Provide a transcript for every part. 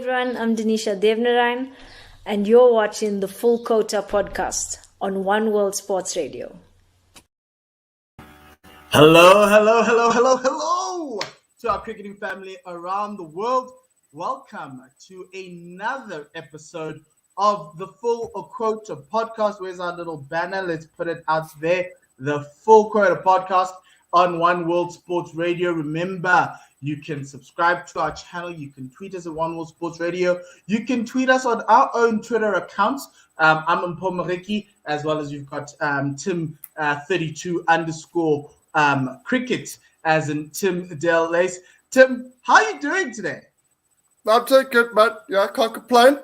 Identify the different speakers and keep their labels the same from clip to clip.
Speaker 1: everyone. I'm Denisha Devnarayan, and you're watching the Full Quota podcast on One World Sports Radio.
Speaker 2: Hello to our cricketing family around the world. Welcome to another episode of the Full Quota podcast. Where's our little banner? Let's put it out there. The Full Quota podcast on One World Sports Radio. Remember, you can subscribe to our channel. You can tweet us at One World Sports Radio. You can tweet us on our own Twitter accounts. I'm Mpho, as well as you've got Tim 32 underscore cricket, as in Tim Del Lace. Tim, how are you doing today?
Speaker 3: I'm doing good, man. Yeah, I can't complain.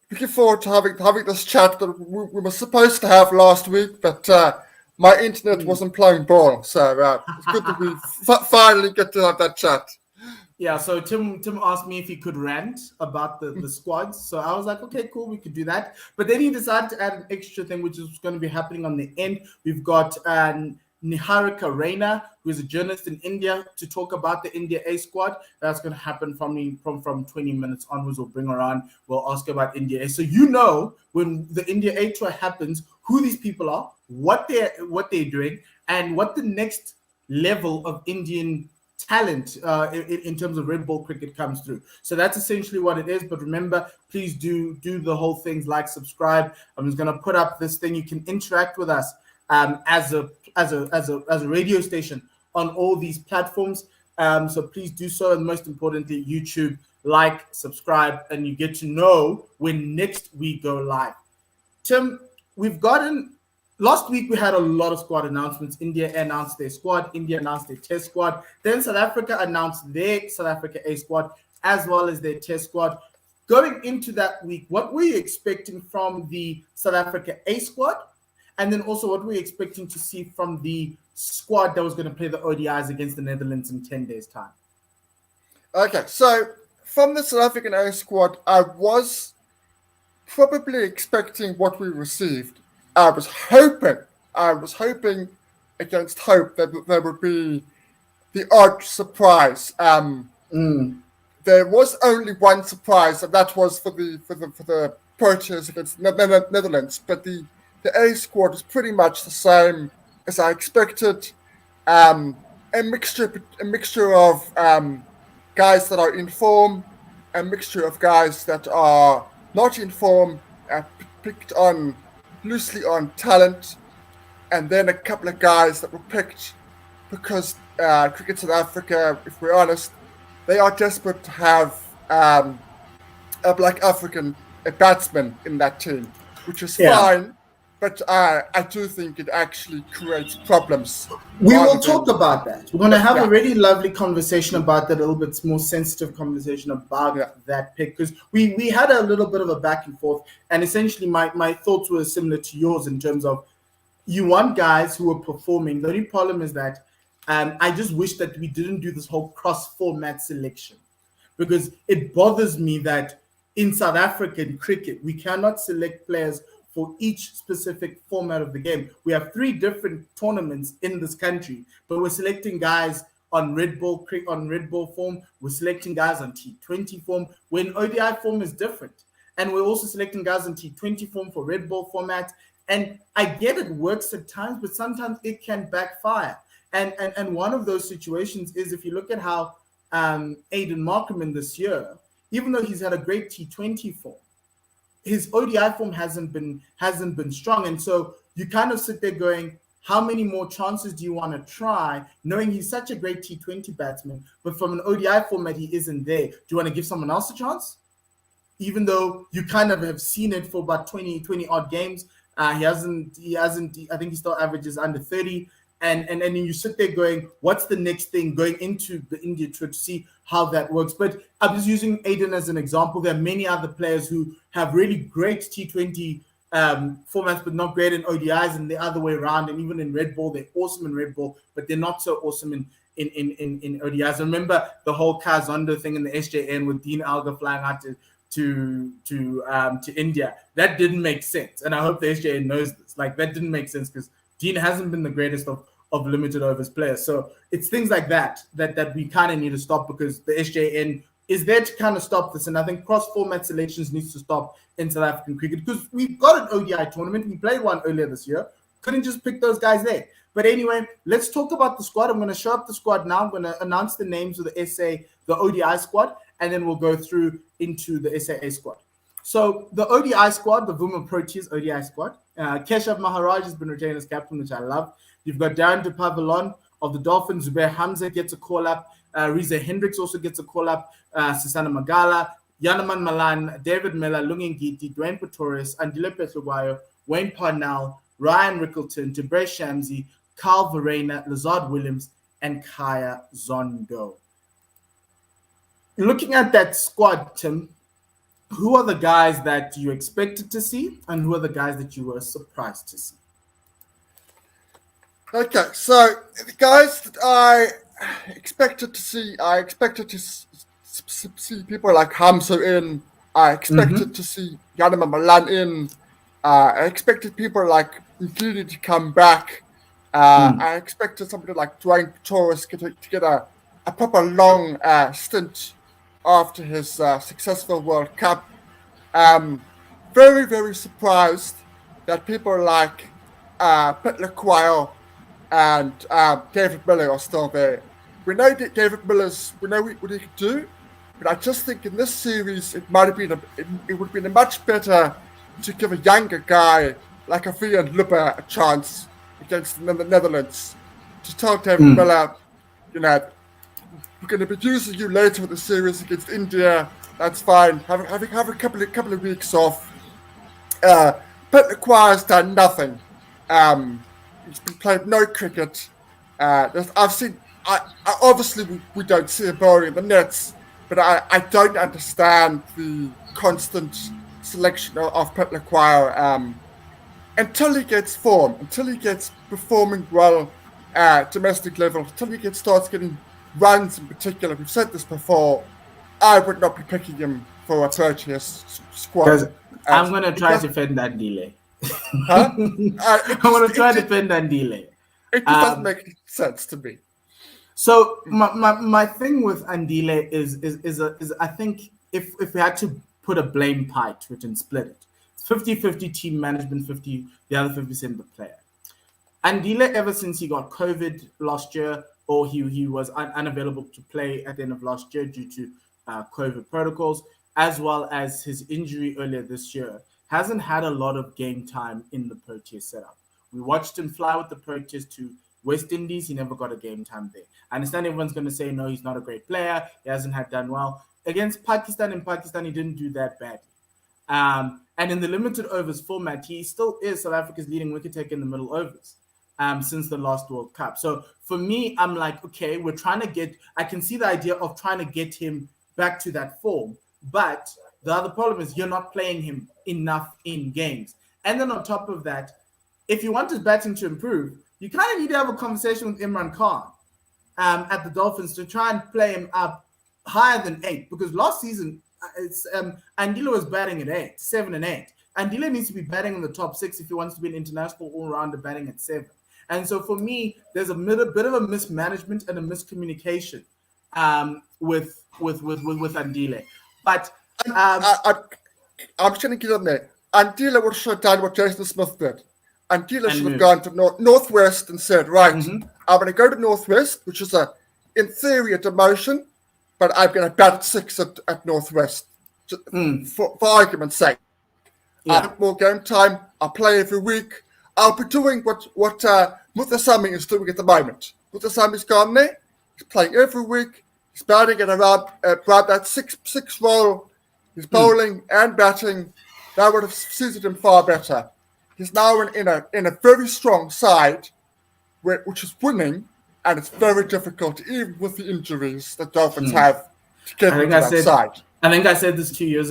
Speaker 3: Looking forward to having this chat that we were supposed to have last week, but my internet wasn't playing ball, so it's good that we finally get to have that chat.
Speaker 2: Yeah, so Tim asked me if he could rant about the squads. So I was like, okay, cool, we could do that. But then he decided to add an extra thing, which is going to be happening on the end. We've got Niharika Raina, who is a journalist in India, to talk about the India A squad. That's going to happen from 20 minutes onwards. We'll bring her on. We'll ask her about India A. So you know when the India A tour happens, who these people are, what they're doing, and what the next level of Indian talent in terms of red ball cricket comes through. So that's essentially what it is. But remember, please do the whole things like subscribe. I'm just going to put up this thing. You can interact with us as a radio station on all these platforms. So please do so. And most importantly, YouTube, like, subscribe, and you get to know when next we go live. Tim, last week we had a lot of squad announcements. India announced their squad. India announced their test squad. Then South Africa announced their South Africa A squad as well as their test squad. Going into that week, what were you expecting from the South Africa A squad? And then also what were you expecting to see from the squad that was going to play the ODIs against the Netherlands in 10 days' time?
Speaker 3: Okay, so from the South African A squad, I was probably expecting what we received. I was hoping against hope that there would be the odd surprise. There was only one surprise, and that was for the Proteas against the Netherlands. But the A squad is pretty much the same as I expected. A mixture of guys that are in form, a mixture of guys that are not in form, picked loosely on talent, and then a couple of guys that were picked because Cricket South Africa, if we're honest, they are desperate to have a Black African batsman in that team, which is fine. But I do think it actually creates problems.
Speaker 2: We will talk about that. We're going to have a really lovely conversation about that, a little bit more sensitive conversation about that pick, because we had a little bit of a back and forth, and essentially my thoughts were similar to yours in terms of you want guys who are performing. The only problem is that I just wish that we didn't do this whole cross-format selection, because it bothers me that in South African cricket, we cannot select players for each specific format of the game. We have 3 different tournaments in this country, but we're selecting guys on red ball form. We're selecting guys on T20 form, when ODI form is different. And we're also selecting guys on T20 form for red ball format. And I get it works at times, but sometimes it can backfire. And one of those situations is if you look at how Aiden Markman this year, even though he's had a great T20 form, his ODI form hasn't been strong. And so you kind of sit there going, how many more chances do you want to try, knowing he's such a great T20 batsman, but from an ODI format, he isn't there. Do you want to give someone else a chance? Even though you kind of have seen it for about 20 odd games. He hasn't, I think he still averages under 30. And then you sit there going, what's the next thing going into the India tour to see how that works? But I'm just using Aiden as an example. There are many other players who have really great T20 formats, but not great in ODIs, and the other way around. And even in red ball, they're awesome in red ball, but they're not so awesome in ODIs. I remember the whole Kazondo thing in the SJN with Dean Alga flying out to India. That didn't make sense, and I hope the SJN knows this. Like, that didn't make sense because Dean hasn't been the greatest of limited overs players. So it's things like that we kind of need to stop, because the SJN is there to kind of stop this. And I think cross-format selections needs to stop in South African cricket because we've got an ODI tournament. We played one earlier this year. Couldn't just pick those guys there. But anyway, let's talk about the squad. I'm going to show up the squad now. I'm going to announce the names of the ODI squad, and then we'll go through into the SAA squad. So the ODI squad, the Vuma Proteas ODI squad, Keshav Maharaj has been retained as captain, which I love. You've got Darren de Pavillon of the Dolphins. Zubair Hamza gets a call-up. Riza Hendricks also gets a call-up. Sisana Magala, Yanaman Malan, David Miller, Lungengiti, Dwayne Pretorius, Andile Petlubayo, Wayne Parnell, Ryan Rickleton, Debre Shamsi, Carl Verena, Lazard Williams, and Kaya Zondo. Looking at that squad, Tim, who are the guys that you expected to see, and who are the guys that you were surprised to see?
Speaker 3: Okay, so the guys that I expected to see people like Hamza in. I expected to see Yanama Malan in. I expected people like Nkidi to come back. I expected somebody like Dwayne Pretorius to get a proper long stint after his successful World Cup. Very, very surprised that people like Petlaquire and David Miller are still there. We know that David Miller's, we know what he could do, but I just think in this series it might have been it would have been much better to give a younger guy like a Vian Lubber a chance against the Netherlands. To tell David Miller, we're going to be using you later in the series against India. That's fine. Have a couple of weeks off. Petlaquire's done nothing. He's been playing no cricket. I've seen. Obviously we don't see him bowling in the nets, but I don't understand the constant selection of Petlaquire until he gets form, until he gets performing well at domestic level, until he starts getting runs in particular. We've said this before. I would not be picking him for a Proteas squad.
Speaker 2: I'm going to try to defend that delay.
Speaker 3: Huh?
Speaker 2: I'm going to try to defend that delay.
Speaker 3: It just doesn't make sense to me.
Speaker 2: So my thing with Andile is I think if we had to put a blame pie to it and split it, 50-50 team management, the other 50% the player. Andile, ever since he got COVID last year, or he was unavailable to play at the end of last year due to COVID protocols, as well as his injury earlier this year, hasn't had a lot of game time in the Proteas setup. We watched him fly with the Proteas to West Indies. He never got a game time there. I understand everyone's going to say, no, he's not a great player. He hasn't done well. Against Pakistan, he didn't do that badly. And in the limited overs format, he still is South Africa's leading wicket taker in the middle overs since the last World Cup. So for me, I'm like, okay, I can see the idea of trying to get him back to that form. But the other problem is you're not playing him enough in games. And then on top of that, if you want his batting to improve, you kind of need to have a conversation with Imran Khan at the Dolphins to try and play him up higher than 8. Because last season, Andile was batting at 7 and 8. Andile needs to be batting in the top 6 if he wants to be an international all-rounder batting at 7. And so for me, there's a bit of a mismanagement and a miscommunication with Andile. But
Speaker 3: I'm just going to get on there. Andile would have done what Jason Smith did. Andile should have gone to Northwest and said, right, I'm going to go to Northwest, which is in theory a demotion, but I'm going to bat at 6 at Northwest, for argument's sake. I have more game time. I'll play every week. I'll be doing what Muthasamy is doing at the moment. Muthasamy's gone there. He's playing every week. He's batting at around that 6 role. He's bowling and batting. That would have suited him far better. He's now in a very strong side, which is winning, and it's very difficult, even with the injuries that Dolphins have, to get into that side.
Speaker 2: I think I said this a year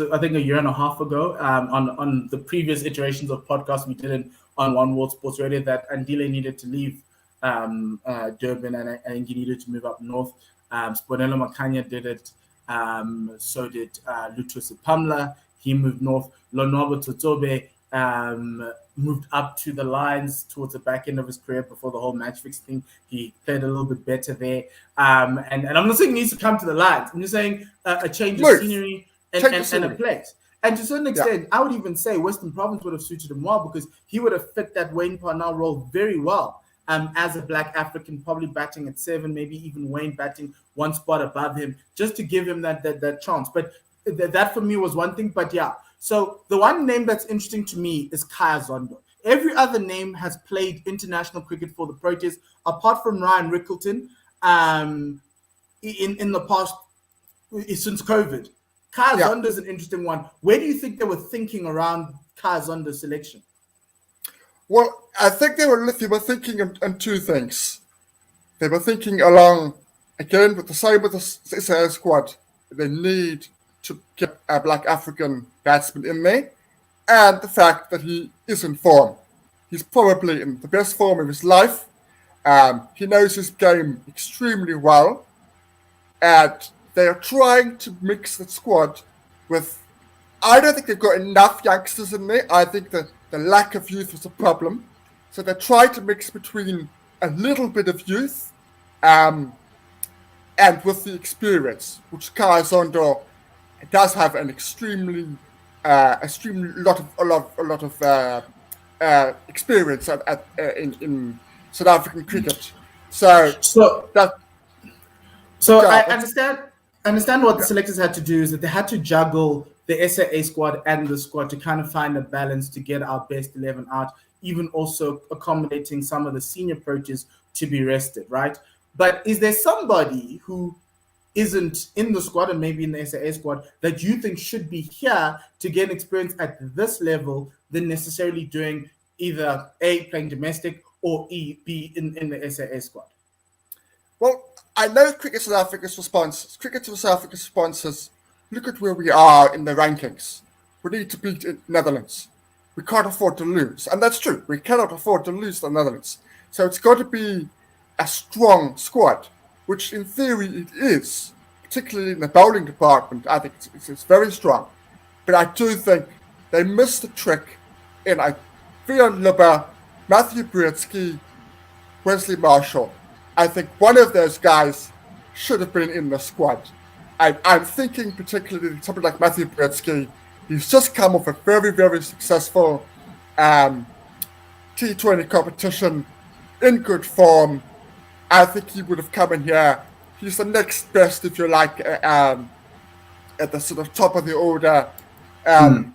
Speaker 2: and a half ago, on the previous iterations of podcasts we did on One World Sports Radio, that Andile needed to leave Durban, and I think he needed to move up north. Sponelo Makanya did it. So did Lutus Pamla. He moved north. Lonwabo Totobe moved up to the Lions towards the back end of his career before the whole match fix thing. He played a little bit better there. And I'm not saying he needs to come to the Lions. I'm just saying a change of scenery and a place. And to a certain extent, I would even say Western Province would have suited him well because he would have fit that Wayne Parnell role very well. As a Black African, probably batting at 7, maybe even Wayne batting one spot above him, just to give him that chance. But that for me was one thing. But yeah, so the one name that's interesting to me is Khaya Zondo. Every other name has played international cricket for the Proteas, apart from Ryan Rickleton, in the past, since COVID. Khaya Zondo is an interesting one. Where do you think they were thinking around Khaya Zondo's selection?
Speaker 3: Well, I think they were thinking on two things. They were thinking along, again, with the same with the SAS squad. They need to get a Black African batsman in there, and the fact that he is in form. He's probably in the best form of his life. He knows his game extremely well, and they are trying to mix the squad with. I don't think they've got enough youngsters in there. I think that the lack of youth was a problem. So they tried to mix between a little bit of youth and with the experience, which Khaya Zondo does have an extremely lot of experience in South African cricket.
Speaker 2: I understand what the selectors had to do is that they had to juggle the SAA squad and the squad to kind of find a balance to get our best 11 out, even also accommodating some of the senior approaches to be rested, right? But is there somebody who isn't in the squad and maybe in the SAA squad that you think should be here to get experience at this level than necessarily doing either A, playing domestic, or B, in the SAA squad?
Speaker 3: Well, I know Cricket to South Africa's response is, look at where we are in the rankings. We need to beat the Netherlands. We can't afford to lose. And that's true. We cannot afford to lose the Netherlands. So it's got to be a strong squad, which in theory it is, particularly in the bowling department. I think it's very strong. But I do think they missed the trick in Vian Lubber, Matthew Brzezinski, Wesley Marshall. I think one of those guys should have been in the squad. I'm thinking particularly something like Matthew Brzezinski. He's just come off a very, very successful T20 competition in good form. I think he would have come in here. He's the next best, if you like, at the sort of top of the order. Vian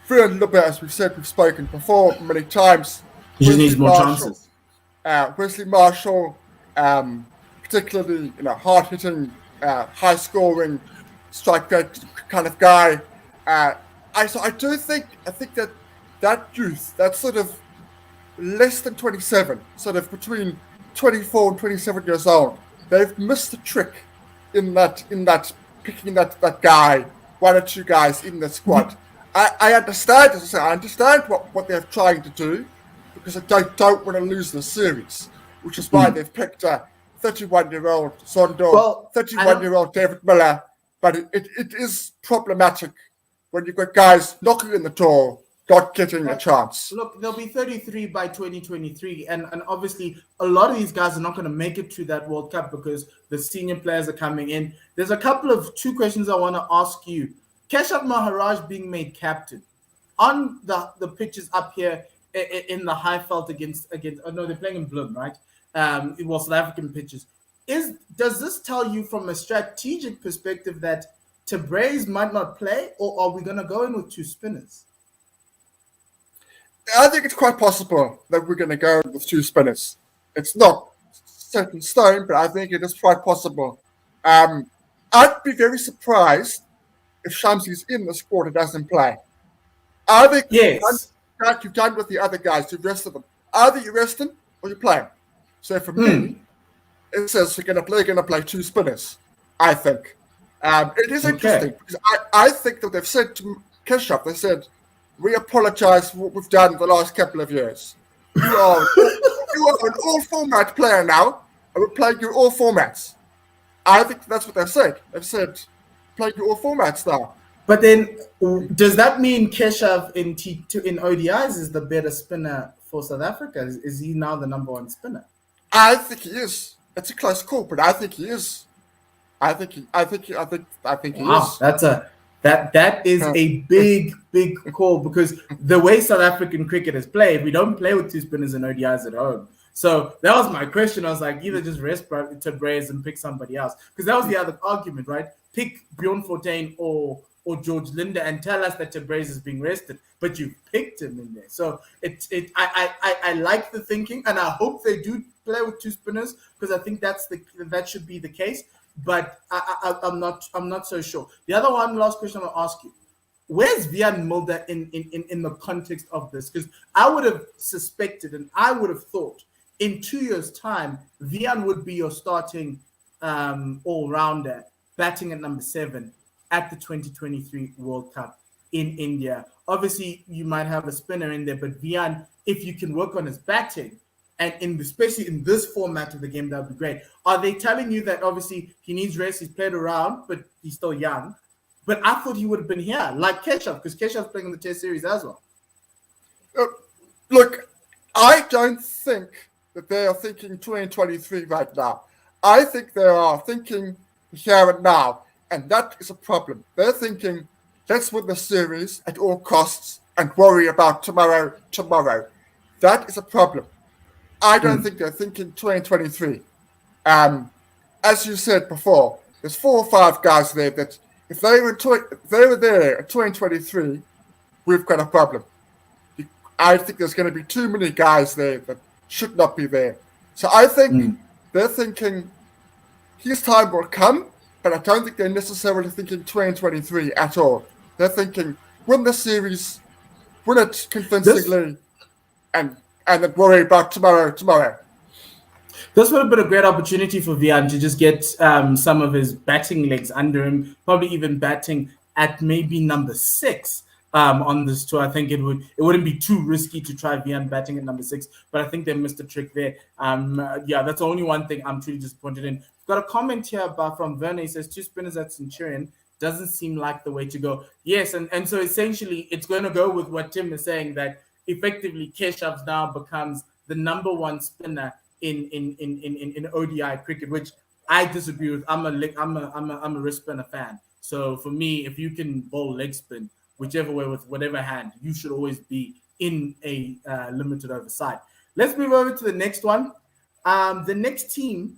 Speaker 3: Lubber, as we've said, we've spoken before many times.
Speaker 2: He just needs more chances.
Speaker 3: Wesley Marshall, particularly, hard-hitting, high-scoring, strike rate kind of guy. I think that youth, that's sort of less than 27, sort of between 24 and 27 years old, they've missed the trick in that picking that guy, one or two guys in the squad. I understand, as I say, I understand what they're trying to do, because I don't want to lose the series, which is why they've picked a 31-year-old Zondo, 31-year-old David Miller, but it is problematic when you've got guys knocking in the door, not getting a chance.
Speaker 2: Look, they'll be 33 by 2023, and obviously a lot of these guys are not going to make it to that World Cup because the senior players are coming in. There's a couple of two questions I want to ask you. Keshav Maharaj being made captain on the pitches up here in the Highveld against they're playing in Bloem, right? It was South African pitches. Does this tell you from a strategic perspective that Tabrez might not play, or are we going to go in with two spinners?
Speaker 3: I think it's quite possible that we're going to go with two spinners. It's not set in stone, but I think it is quite possible. I'd be very surprised if Shamsi's in the squad and doesn't play. I think like you've done with the other guys, you've rested them. Either you rest them or you play them. So for me, it says you're going to play two spinners, I think. It is interesting because I think that they've said to Keshav, they said, we apologize for what we've done in the last couple of years. You are an all-format player now, and we're playing you all formats. I think that's what they've said. They've said, playing you all formats now.
Speaker 2: But then, does that mean Keshav in T2 in ODIs is the better spinner for South Africa? Is he now the number one spinner?
Speaker 3: I think he is. It's a close call, but I think he is. I think he is.
Speaker 2: That is a big call, because the way South African cricket is played, we don't play with two spinners and ODIs at home. So that was my question. I was like, either just rest Tabrez and pick somebody else, because that was the other argument, right? Pick Bjorn Fortuin or George Linder and tell us that Tabrez is being rested, but you picked him in there. So I like the thinking, and I hope they do play with two spinners, because I think that should be the case. But I'm not so sure. The other one, last question I'll ask you: where's Wiaan Mulder in the context of this? Because I would have suspected and I would have thought in 2 years' time, Wiaan would be your starting all-rounder, batting at number 7 at the 2023 World Cup in India. Obviously, you might have a spinner in there, but Wiaan, if you can work on his batting, and especially in this format of the game, that would be great. Are they telling you that obviously he needs rest, he's played around, but he's still young? But I thought he would have been here, like Keshav, because Keshav's playing in the Test Series as well.
Speaker 3: Look, I don't think that they are thinking 2023 right now. I think they are thinking here and now, and that is a problem. They're thinking, let's win the series at all costs and worry about tomorrow. That is a problem. I don't think they're thinking 2023. As you said before, there's 4 or 5 guys there that if they were there at 2023, we've got a problem. I think there's going to be too many guys there that should not be there. So I think they're thinking his time will come, but I don't think they're necessarily thinking 2023 at all. They're thinking win the series, win it convincingly, and then worry about tomorrow.
Speaker 2: This would have been a great opportunity for Wiaan to just get some of his batting legs under him, probably even batting at maybe number 6 on this tour. I think it wouldn't be too risky to try Wiaan batting at number 6, but I think they missed a trick there. That's the only one thing I'm truly disappointed in. Got a comment here from Werner. He says 2 spinners at Centurion doesn't seem like the way to go. Yes, and so essentially it's going to go with what Tim is saying, that effectively Keshav now becomes the number 1 spinner in ODI cricket, which I disagree with. I'm a wrist spinner fan. So for me, if you can bowl leg spin, whichever way with whatever hand, you should always be in a limited over side. Let's move over to the next one. The next team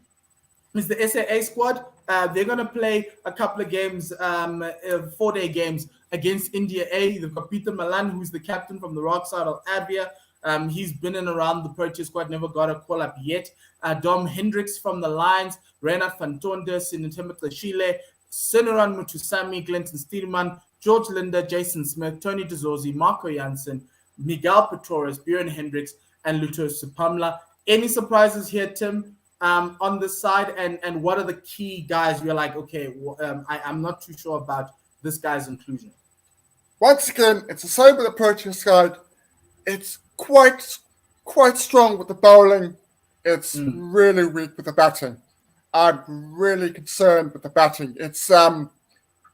Speaker 2: is the SAA squad. They're going to play a couple of games, 4-day games against India A. They've got Peter Malan, who's the captain from the Rock side of Advia. He's been in around the Proteas squad, never got a call-up yet. Dom Hendricks from the Lions, Reina Fantonda, Sinatema Klashile, Sinuran Mutusami, Glenton Steelman, George Linder, Jason Smith, Tony DeZorzi, Marco Janssen, Miguel Petores, Bjorn Hendricks, and Luto Supamla. Any surprises here, Tim, on this side? And what are the key guys you're like, okay, I'm not too sure about this guy's inclusion?
Speaker 3: Once again, it's the same with the Proteas side. It's quite strong with the bowling. It's really weak with the batting. I'm really concerned with the batting. It's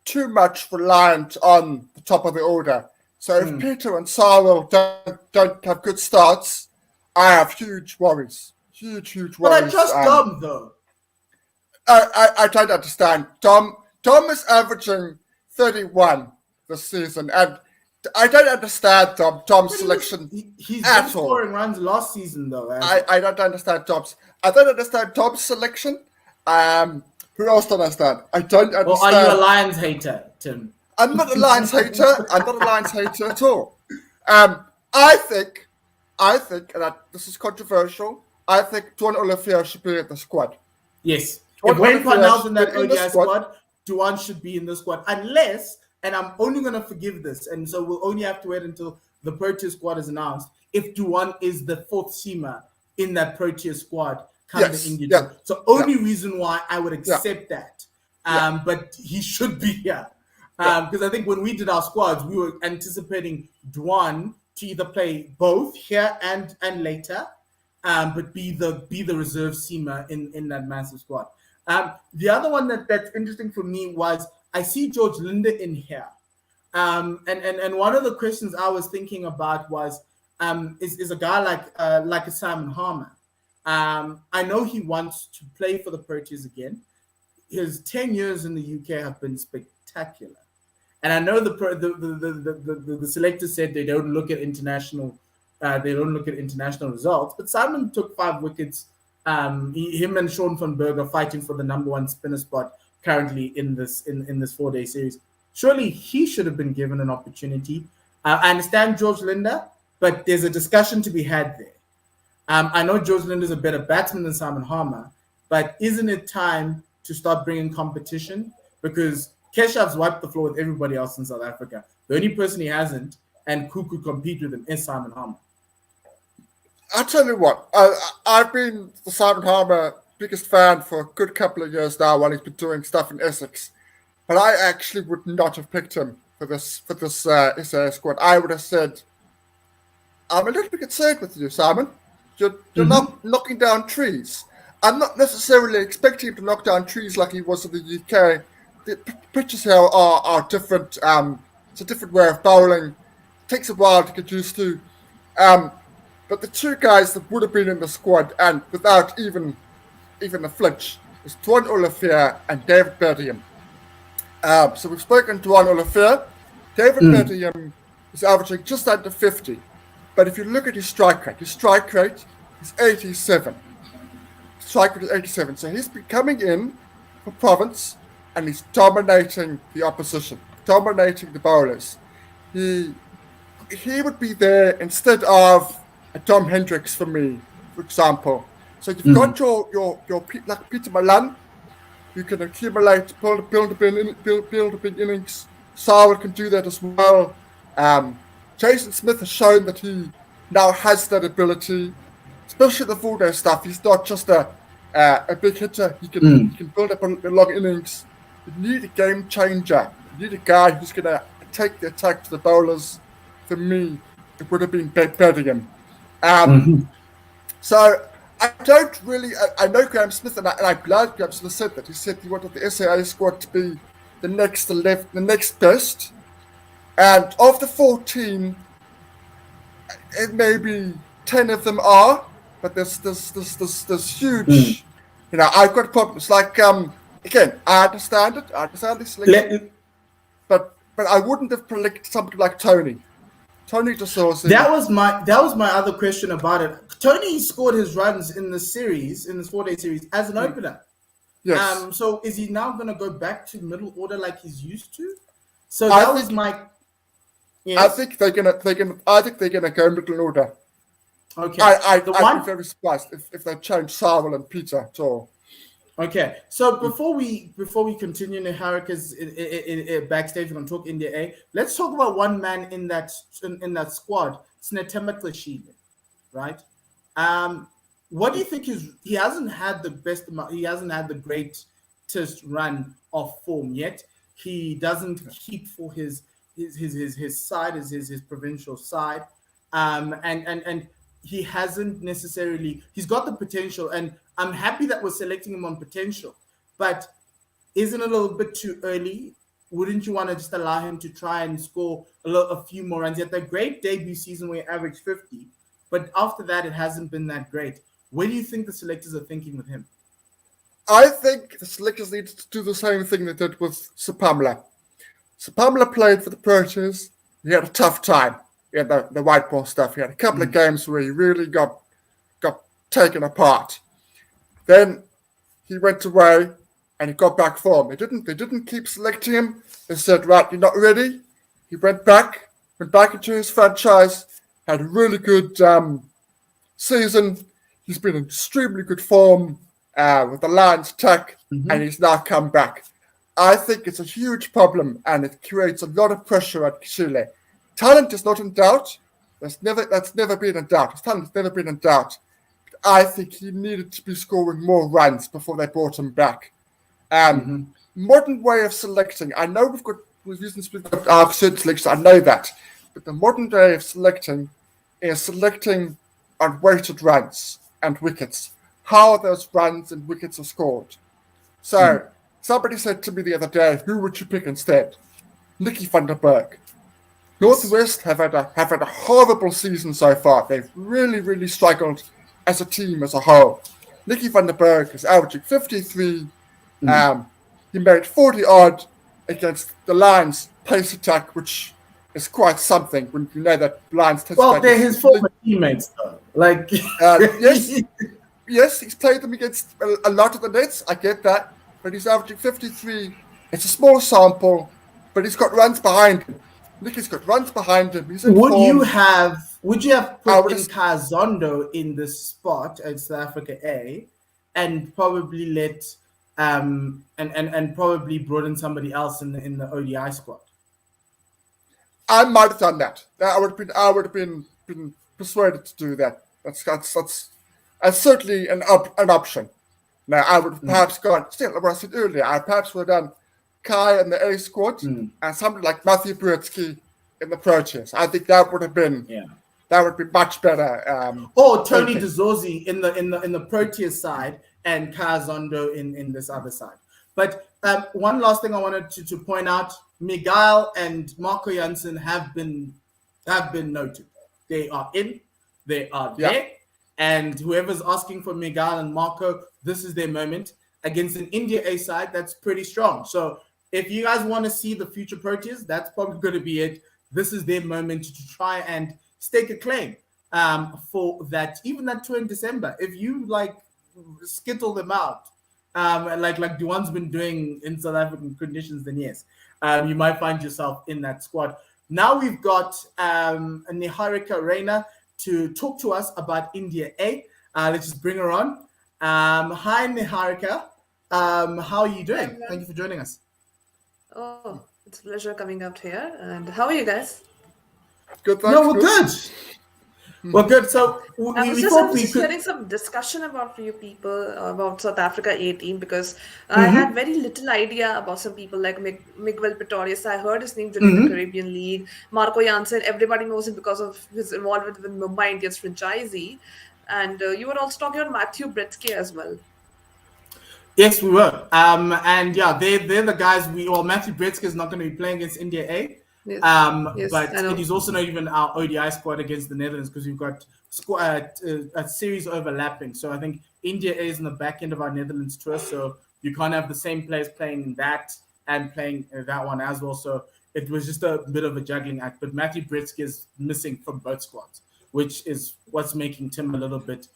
Speaker 3: too much reliant on the top of the order. So if Peter and Sarwell don't have good starts, I have huge worries. Huge worries.
Speaker 2: But I trust Dom, though.
Speaker 3: I don't understand. Dom is averaging 31 this season, and I don't understand Dom's selection
Speaker 2: He's
Speaker 3: at
Speaker 2: been
Speaker 3: all.
Speaker 2: scoring runs last season, though.
Speaker 3: I don't understand Dom's. I don't understand Dom's selection. Who else don't understand? I don't understand.
Speaker 2: Or are you a Lions hater, Tim?
Speaker 3: I'm not a Lions hater. I'm not a Lions hater at all. I think, and this is controversial, I think Duan Olivier should be in the squad.
Speaker 2: Yes.
Speaker 3: Duan
Speaker 2: If Wayne
Speaker 3: Olivier
Speaker 2: Parnell's
Speaker 3: should
Speaker 2: in that
Speaker 3: be in the
Speaker 2: ODI
Speaker 3: squad.
Speaker 2: squad, Duan should be in the squad. Unless, and I'm only going to forgive this, and so we'll only have to wait until the Proteas squad is announced, if Duan is the 4th seamer in that Proteas squad come the Indian tour. So only reason why I would accept that. But he should be here. Because I think when we did our squads, we were anticipating Duan to either play both here and later, but be the reserve seamer in that massive squad. The other one that's interesting for me was I see George Linder in here, And one of the questions I was thinking about was, is a guy like a Simon Harmer. I know he wants to play for the Proteas again. His 10 years in the UK have been spectacular. And I know the selectors said they don't look at international results, but Simon took 5 wickets. Him and Sean van Berg are fighting for the number 1 spinner spot currently in this 4-day series. Surely he should have been given an opportunity. I understand George Linder, but there's a discussion to be had there. I know George Linder is a better batsman than Simon Harmer, but isn't it time to start bringing competition? Because Keshav's wiped the floor with everybody else in South Africa. The only person he hasn't and who could compete with him is Simon Harmer.
Speaker 3: I'll tell you what, I've been the Simon Harmer biggest fan for a good couple of years now while he's been doing stuff in Essex. But I actually would not have picked him for this SAS squad. I would have said, I'm a little bit concerned with you, Simon. You're not knocking down trees. I'm not necessarily expecting him to knock down trees like he was in the UK. The pitches here are different. It's a different way of bowling. It takes a while to get used to. But the 2 guys that would have been in the squad and without even a flinch is Dwan Olivier and David Bediem. So we've spoken to Dwan Olivier. David Bediem is averaging just under 50. But if you look at his strike rate is 87. Strike rate is 87. So he's been coming in for Province and he's dominating the opposition, dominating the bowlers. He would be there instead of a Tom Hendricks for me, for example. So you've got your like Peter Malan, you can accumulate, build a big innings. Sarwar can do that as well. Jason Smith has shown that he now has that ability, especially the full day stuff. He's not just a big hitter. He can build up a long innings. You need a game changer. You need a guy who's going to take the attack to the bowlers. For me, it would have been Bediem. So I don't really. I know Graham Smith, and I glad Graham Smith said that. He said he wanted the SAA squad to be the next best. And of the 14, it maybe 10 of them are, but there's huge. You know, I've got problems. Like again, I understand it. I understand this selection, but I wouldn't have predicted somebody like Tony. Tony DeSauce.
Speaker 2: That was my other question about it. Tony scored his runs in this 4-day series as an opener.
Speaker 3: Yes.
Speaker 2: So is he now going to go back to middle order like he's used to? So that was my. Yes.
Speaker 3: I think they're gonna go middle order.
Speaker 2: Okay.
Speaker 3: I'd be very surprised if they change Sarwar and Peter at all.
Speaker 2: Okay. So before we continue, Niharika's backstage, we're gonna talk India A. Let's talk about one man in that squad. It's Nethemba Xeshile, right? What do you think he hasn't had the best amount, he hasn't had the greatest run of form yet. He doesn't keep for his side, his provincial side, and he hasn't necessarily. He's got the potential, and I'm happy that we're selecting him on potential. But isn't it a little bit too early? Wouldn't you want to just allow him to try and score a few more runs? He had that great debut season where he averaged 50, but after that, it hasn't been that great. Where do you think the selectors are thinking with him?
Speaker 3: I think the selectors need to do the same thing they did with Sapamla. Sapamla played for the Proteas. He had a tough time. He had the white ball stuff. He had a couple of games where he really got taken apart. Then he went away and he got back form. They didn't keep selecting him. They said, right, you're not ready. He went back into his franchise, had a really good season. He's been in extremely good form with the Lions attack, and he's now come back. I think it's a huge problem, and it creates a lot of pressure at Xeshile. Talent is not in doubt. That's never been in doubt. His talent has never been in doubt. But I think he needed to be scoring more runs before they brought him back. Modern way of selecting. I know we've got our certain selections. I know that, but the modern way of selecting is selecting on weighted runs and wickets. How those runs and wickets are scored. So somebody said to me the other day, "Who would you pick instead?" Nicky van der Berg. Northwest have had a horrible season so far. They've really struggled as a team as a whole. Nicky van der Berg is averaging 53. He made 40 odd against the Lions pace attack, which is quite something when you know that Lions pace
Speaker 2: Well,
Speaker 3: attack.
Speaker 2: they're his former teammates, though. Like,
Speaker 3: yes, he's played them against a lot of the Nets. I get that, but he's averaging 53. It's a small sample, but he's got runs behind him. Nicky's got runs behind him. He's in
Speaker 2: would
Speaker 3: form.
Speaker 2: you have put in Kazondo in this spot at South Africa A, and probably let and probably brought in somebody else in the ODI squad?
Speaker 3: I might have done that. I would have been persuaded to do that. That's certainly an option. Now I would have perhaps gone still. What I said earlier, I perhaps would have done Kai in the A squad and somebody like Matthew Britsky in the Proteas. I think that would have been much better.
Speaker 2: Or Tony DeZorzi in the Proteas side and Kazondo in this other side. But one last thing I wanted to point out: Miguel and Marco Jansen have been noted. They are in. They are there. And whoever's asking for Miguel and Marco, this is their moment against an India A side that's pretty strong. So if you guys want to see the future Proteas, that's probably going to be it. This is their moment to try and stake a claim for that, even that tour in December. If you like skittle them out, like Duan's been doing in South African conditions, then yes, you might find yourself in that squad. Now we've got Niharika Raina to talk to us about India A. Let's just bring her on. Hi, Niharika. How are you doing? Thank you for joining us.
Speaker 4: Oh, it's a pleasure coming out here. And how are you guys?
Speaker 3: Good.
Speaker 2: No, we're good. We're good. So
Speaker 4: I was just hearing some discussion about you people about South Africa A team, because I had very little idea about some people like Miguel Pretorius. I heard his name during the Caribbean League. Marco Jansen, everybody knows him because of his involvement with Mumbai Indians franchisee. And you were also talking about Matthew Bretsky as well.
Speaker 2: Yes, we were. And yeah, they're the guys. Matthew Bretsky is not going to be playing against India A.
Speaker 4: Yes.
Speaker 2: But it is also not even our ODI squad against the Netherlands, because we've got a series overlapping. So I think India A is in the back end of our Netherlands tour, so you can't have the same players playing that and playing that one as well. So it was just a bit of a juggling act. But Matthew Bretsky is missing from both squads, which is what's making Tim a little bit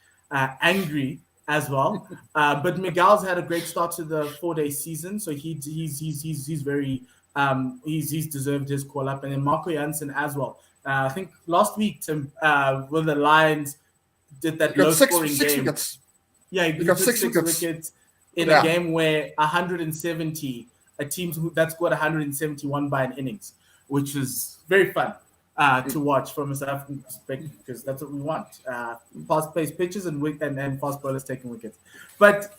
Speaker 2: angry as well. But Miguel's had a great start to the 4-day season, so he's very. He's deserved his call up, and then Marco Jansen as well. I think last week, Tim, when the Lions did that low scoring game.
Speaker 3: Wickets.
Speaker 2: Yeah, he got six wickets in a game where 170, a team that scored 171 by an innings, which was very fun to watch from a South African perspective, because that's what we want: fast-paced pitches and fast bowlers taking wickets. But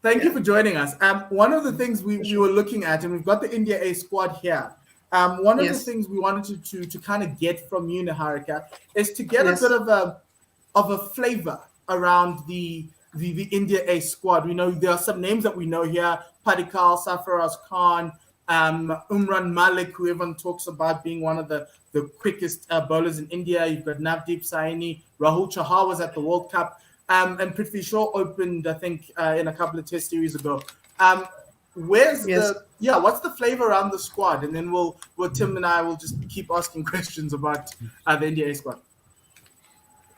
Speaker 2: thank you for joining us. One of the things we were looking at, and we've got the India A squad here. One of the things we wanted to kind of get from you, Niharika, is to get a bit of a flavor around the India A squad. We know there are some names that we know here: Padikkal, Sarfaraz Khan, Umran Malik, who everyone talks about being one of the quickest bowlers in India. You've got Navdeep Saini, Rahul Chahar was at the World Cup. And Prithvi Shaw opened, I think, in a couple of test series ago. What's the flavor around the squad? And then Tim and I will just keep asking questions about the India A squad.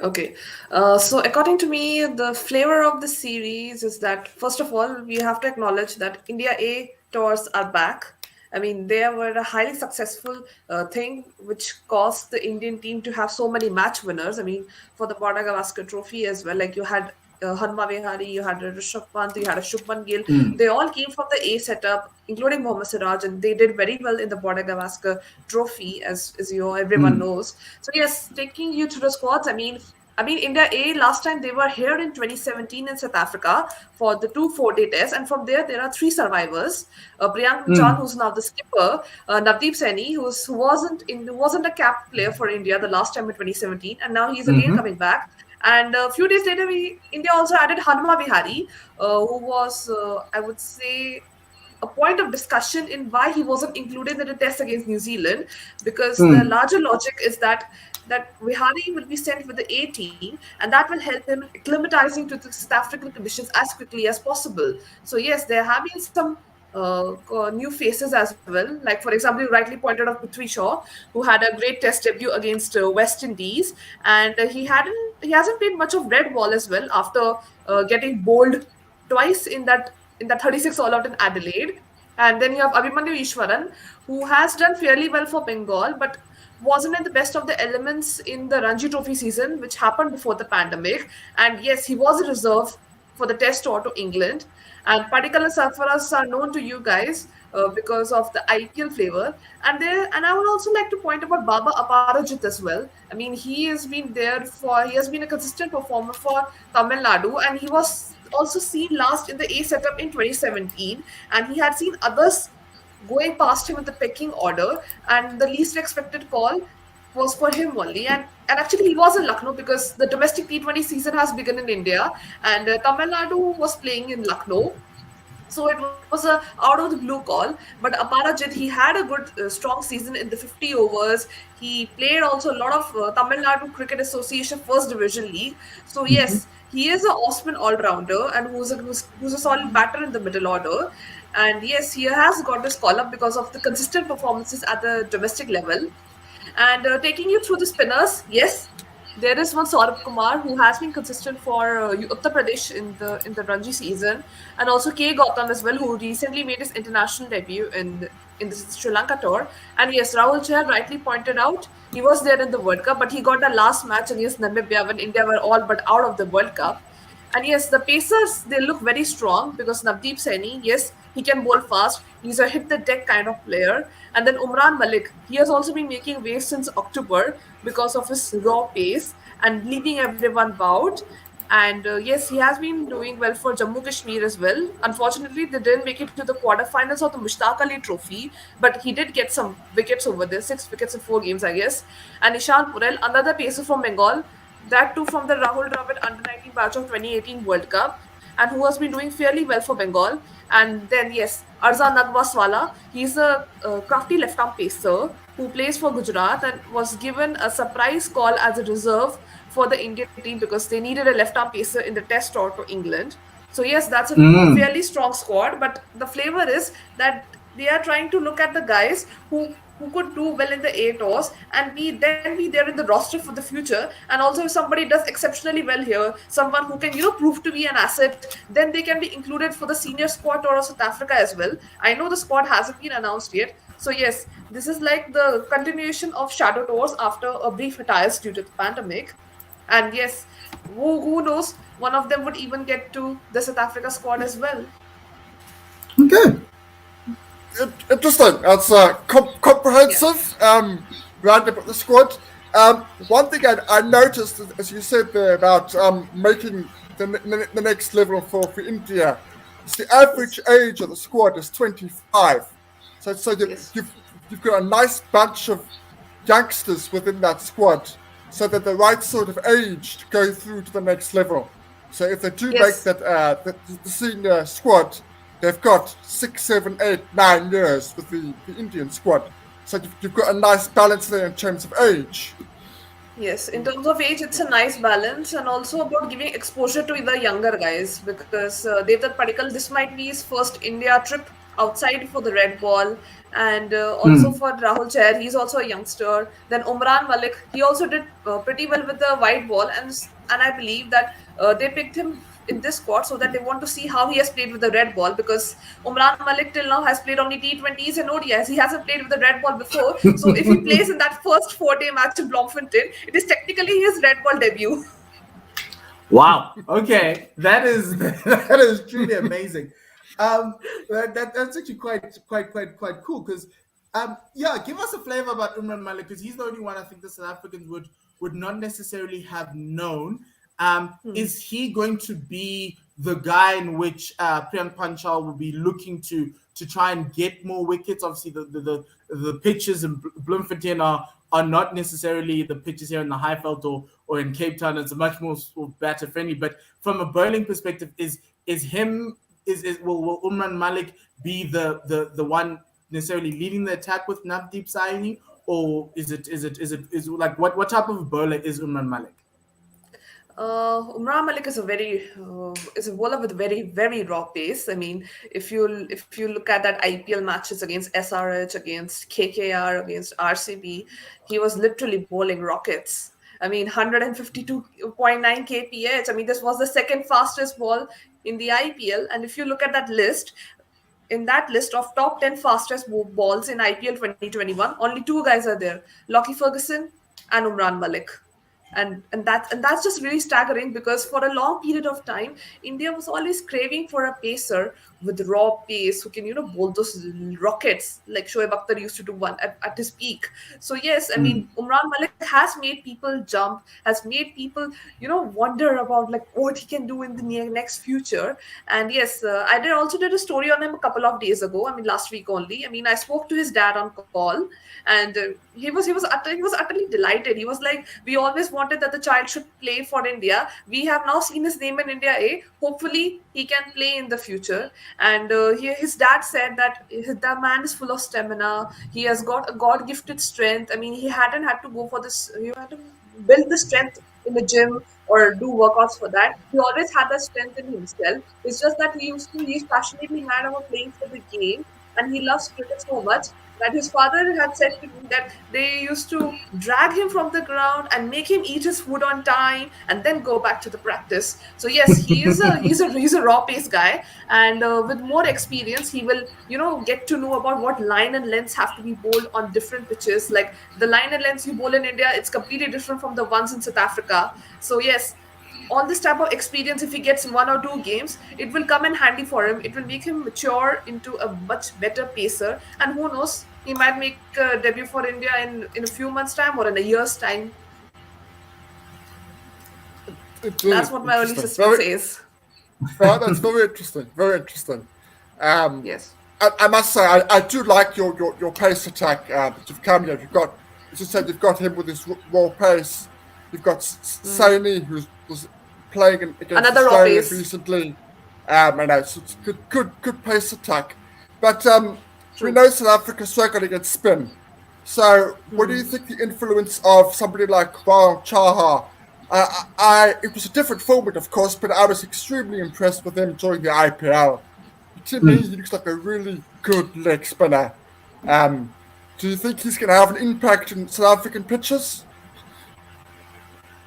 Speaker 4: Okay. So according to me, the flavor of the series is that, first of all, we have to acknowledge that India A tours are back. I mean, they were a highly successful thing, which caused the Indian team to have so many match winners. I mean, for the Border Gavaskar Trophy as well, like you had Hanma Vihari, you had Rishabh Pant, you had a Shubman Gill. They all came from the A setup, including Mohammad Siraj, and they did very well in the Border Gavaskar Trophy, as everyone knows. So yes, taking you to the squads, I mean, India A, last time they were here in 2017 in South Africa for the 2 4-day tests. And from there are 3 survivors. Priyank Chan, who's now the skipper. Navdeep Saini, who wasn't a cap player for India the last time in 2017. And now he's again coming back. And a few days later, India also added Hanma Vihari, who was, I would say, a point of discussion in why he wasn't included in the test against New Zealand, because the larger logic is that Vihari will be sent with the A team, and that will help him acclimatizing to the South African conditions as quickly as possible. So yes, there have been some new faces as well. Like for example, you rightly pointed out Prithvi Shaw, who had a great test debut against West Indies, and he hasn't played much of red ball as well after getting bowled twice in that 36 all out in Adelaide. And then you have Abhimanyu Ishwaran, who has done fairly well for Bengal, but wasn't in the best of the elements in the Ranji Trophy season, which happened before the pandemic. And yes, he was a reserve for the test tour to England. And Padikkal and Sarfaraz are known to you guys because of the IPL flavor. And I would also like to point about Baba Aparajit as well. I mean, he has been a consistent performer for Tamil Nadu, and he was also seen last in the A setup in 2017, and he had seen others going past him in the pecking order, and the least expected call was for him only. And actually, he was in Lucknow because the domestic T20 season has begun in India, and Tamil Nadu was playing in Lucknow. So it was a out of the blue call. But Aparajit, he had a good, strong season in the 50 overs. He played also a lot of Tamil Nadu Cricket Association First Division League. So yes, he is a Osman all-rounder and who's a solid batter in the middle order. And yes, he has got this call up because of the consistent performances at the domestic level. And taking you through the spinners, yes, there is one Saurabh Kumar who has been consistent for Uttar Pradesh in the Ranji season, and also K Gautam as well, who recently made his international debut in the Sri Lanka tour. And yes, Rahul Chahar rightly pointed out he was there in the World Cup, but he got the last match against Namibia when India were all but out of the World Cup. And yes, the Pacers, they look very strong because Navdeep Saini, yes, he can bowl fast. He's a hit the deck kind of player. And then Umran Malik, he has also been making waves since October because of his raw pace and leaving everyone bowed. And yes, he has been doing well for Jammu Kashmir as well. Unfortunately, they didn't make it to the quarterfinals of the Mushtaq Ali Trophy, but he did get some wickets over there, 6 wickets in 4 games, I guess. And Ishan Purel, another pacer from Bengal, that too from the Rahul Dravid Under 19 batch of 2018 World Cup, and who has been doing fairly well for Bengal. And then, yes, Arza Nagwaswala, he's a crafty left arm pacer who plays for Gujarat and was given a surprise call as a reserve for the Indian team because they needed a left arm pacer in the test tour to England. So, yes, that's a fairly strong squad, but the flavor is that they are trying to look at the guys who could do well in the A tours and be there in the roster for the future. And also, if somebody does exceptionally well here, someone who can prove to be an asset, then they can be included for the senior squad tour of South Africa as well. I know the squad hasn't been announced yet. So yes, this is like the continuation of shadow tours after a brief hiatus due to the pandemic. And yes, who knows, one of them would even get to the South Africa squad as well.
Speaker 2: Okay.
Speaker 3: Interesting. That's comprehensive. Round up the squad. One thing I noticed, as you said there about making the next level for India, is the average age of the squad is 25. So
Speaker 4: Yes.
Speaker 3: you've got a nice bunch of youngsters within that squad, so that the right sort of age to go through to the next level. So if they do
Speaker 4: Yes.
Speaker 3: make that the senior squad, they've got 6, 7, 8, 9 years with the Indian squad. So you've got a nice balance there in terms of age.
Speaker 4: Yes, in terms of age, it's a nice balance, and also about giving exposure to the younger guys because Devdutt Padikkal, this might be his first India trip outside for the red ball, and also for Rahul Chahar, he's also a youngster. Then Umran Malik, he also did pretty well with the white ball, and I believe that they picked him in this squad so that they want to see how he has played with the red ball because Umran Malik till now has played only T20s and ODIs. He hasn't played with the red ball before. So if he plays in that first 4-day match in Bloemfontein, it is technically his red ball debut.
Speaker 2: Wow. Okay, that is truly amazing. That's actually quite cool because yeah, give us a flavor about Umran Malik because he's the only one I think the South Africans would not necessarily have known. Is he going to be the guy in which Priyank Panchal will be looking to try and get more wickets? Obviously, the pitches in Bloemfontein are not necessarily the pitches here in the Highveld or in Cape Town. It's much more batter friendly. But from a bowling perspective, is him will Umran Malik be the one necessarily leading the attack with Navdeep Saini, or is it like what type of bowler is Umran Malik?
Speaker 4: Umran Malik is a bowler with very raw pace. I mean, if you look at that IPL matches against SRH, against KKR, against RCB, he was literally bowling rockets. I mean, 152.9 kph. I mean, this was the second fastest ball in the IPL. And if you look at that list, in that list of top 10 fastest balls in IPL 2021, only two guys are there: Lockie Ferguson and Umran Malik. And that's just really staggering, because for a long period of time India was always craving for a pacer with raw pace who can bowl those rockets like Shoaib Akhtar used to do one at his peak. So yes, I mean, Umran Malik has made people jump, has made people wonder about like what he can do in the next future. And yes, I did a story on him a couple of days ago. I mean, last week only. I mean, I spoke to his dad on call, and he was utterly delighted. He was like, we always wanted that the child should play for India. We have now seen his name in India A. Hopefully he can play in the future. And his dad said that the man is full of stamina. He has got a god gifted strength. I mean, he hadn't had to go for this. He had to build the strength in the gym or do workouts for that. He always had that strength in himself. It's just that he's passionately mad about playing for the game, and he loves cricket so much that his father had said to him that they used to drag him from the ground and make him eat his food on time and then go back to the practice. So yes, he's a raw pace guy, and with more experience, he will get to know about what line and lengths have to be bowled on different pitches. Like the line and lengths you bowl in India, it's completely different from the ones in South Africa. So yes, all this type of experience, if he gets one or two games, it will come in handy for him. It will make him mature into a much better pacer, and who knows, he might make a debut for India in a few months time or in a year's time. That's what my early suspect says.
Speaker 3: That's very interesting. Very interesting.
Speaker 4: Yes.
Speaker 3: I must say, I do like your pace attack that you've come here. You've got, as you said, you've got him with his raw pace. You've got Saini, who was playing against
Speaker 4: Another raw
Speaker 3: Australia
Speaker 4: pace.
Speaker 3: recently. I know, so it's good pace attack. But we know South Africa struggled against spin. So what do you think the influence of somebody like Val Chaha? It was a different format, of course, but I was extremely impressed with him during the IPL. To me, he looks like a really good leg spinner. Do you think he's going to have an impact in South African pitches?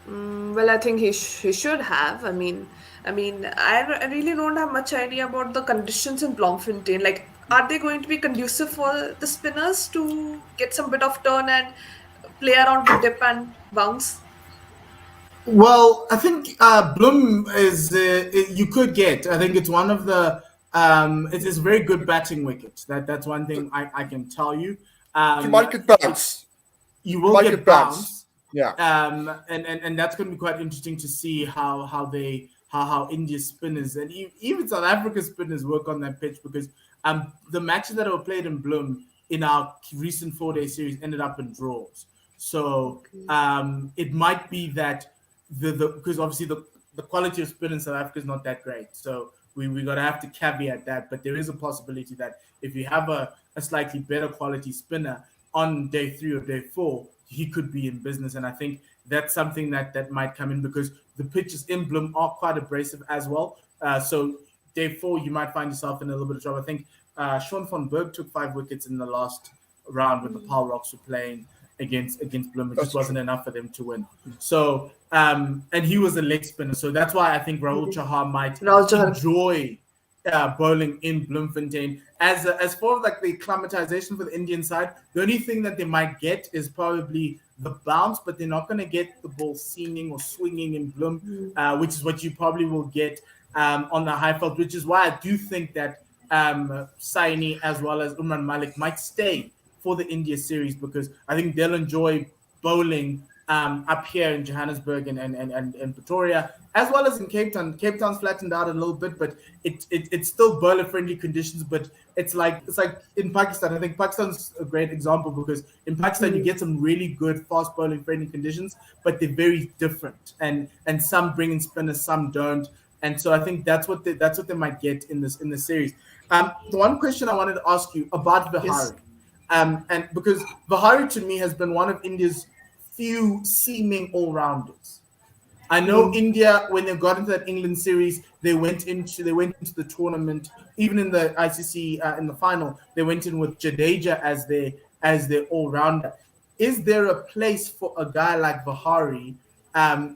Speaker 4: Well, I think he should have. I mean, I really don't have much idea about the conditions in Bloemfontein. Like, are they going to be conducive for the spinners to get some bit of turn and play around with dip and bounce?
Speaker 2: Well, I think Bloom is you could get. I think it's one of the. It's a very good batting wicket. That's one thing I can tell you.
Speaker 3: You might get bounce.
Speaker 2: You will get bounce.
Speaker 3: Yeah.
Speaker 2: And that's going to be quite interesting to see how India's spinners and even South Africa's spinners work on that pitch, because the matches that were played in Bloom in our recent 4-day series ended up in draws. So it might be that because obviously the quality of spin in South Africa is not that great. So we gotta have to caveat that, but there is a possibility that if you have a slightly better quality spinner on day 3 or day 4, he could be in business. And I think that's something that might come in, because the pitches in Bloom are quite abrasive as well. So day 4, you might find yourself in a little bit of trouble. I think Sean van Berg took 5 wickets in the last round when the Paul Rocks were playing against Bloom. It just wasn't enough for them to win. So and he was a leg spinner. So that's why I think Rahul Chahar might enjoy bowling in Bloemfontein. As far as like the acclimatization for the Indian side, the only thing that they might get is probably the bounce, but they're not going to get the ball seaming or swinging in Bloom, which is what you probably will get on the Highveld, which is why I do think that Saini as well as Umran Malik might stay for the India series, because I think they'll enjoy bowling up here in Johannesburg and Pretoria, as well as in Cape Town. Cape Town's flattened out a little bit, but it's still bowler-friendly conditions. But it's like in Pakistan. I think Pakistan's a great example, because in Pakistan you get some really good fast bowling-friendly conditions, but they're very different. And some bring in spinners, some don't. and so I think that's what they might get in this series. The one question I wanted to ask you about
Speaker 4: Yes.
Speaker 2: Vihari, and because Vihari to me has been one of India's few seeming all rounders. I know India, when they got into that England series, they went into the tournament. Even in the ICC in the final, they went in with Jadeja as their all rounder. Is there a place for a guy like Vihari